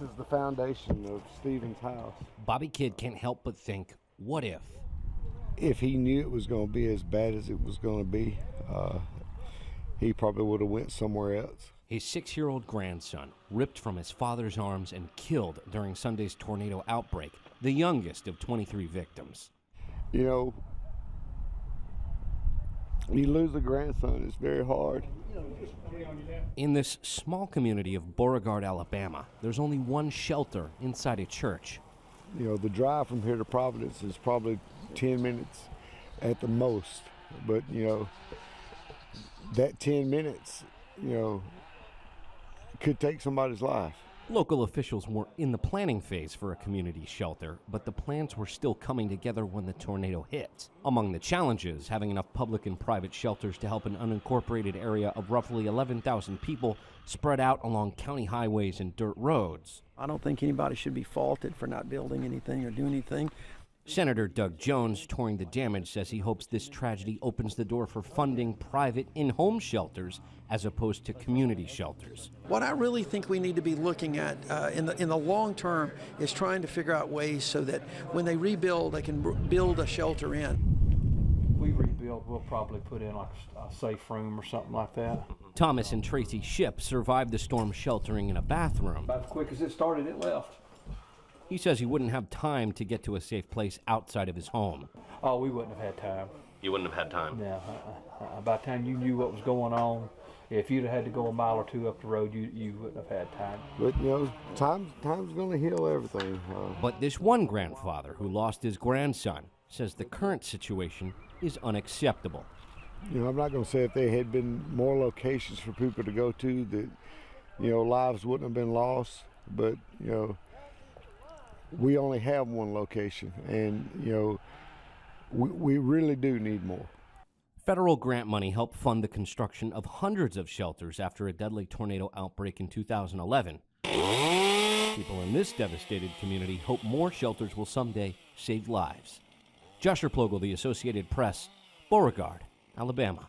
is the foundation of Stephen's house. Bobby Kidd can't help but think, what if? If he knew it was going to be as bad as it was going to be, he probably would have went somewhere else. His 6-year-old grandson, ripped from his father's arms and killed during Sunday's tornado outbreak, the youngest of 23 victims. You know, you lose a grandson, it's very hard. In this small community of Beauregard, Alabama, there's only one shelter inside a church. You know, the drive from here to Providence is probably 10 minutes at the most. But, you know, that 10 minutes, you know, could take somebody's life. Local officials were in the planning phase for a community shelter, but the plans were still coming together when the tornado hit. Among the challenges, having enough public and private shelters to help an unincorporated area of roughly 11,000 people spread out along county highways and dirt roads. I don't think anybody should be faulted for not building anything or doing anything. Senator Doug Jones, touring the damage, says he hopes this tragedy opens the door for funding private in-home shelters as opposed to community shelters. What I really think we need to be looking at in the long term is trying to figure out ways so that when they rebuild, they can build a shelter in. If we rebuild, we'll probably put in like a safe room or something like that. Thomas and Tracy Shipp survived the storm sheltering in a bathroom. About as quick as it started, it left. He says he wouldn't have time to get to a safe place outside of his home. Oh, we wouldn't have had time. You wouldn't have had time? No. By the time you knew what was going on, if you'd have had to go a mile or two up the road, you wouldn't have had time. But, you know, time's going to heal everything. But this one grandfather who lost his grandson says the current situation is unacceptable. You know, I'm not going to say if there had been more locations for people to go to that, you know, lives wouldn't have been lost. But, you know, we only have one location, and, you know, we really do need more. Federal grant money helped fund the construction of hundreds of shelters after a deadly tornado outbreak in 2011. People in this devastated community hope more shelters will someday save lives. Joshua Plogel, The Associated Press, Beauregard, Alabama.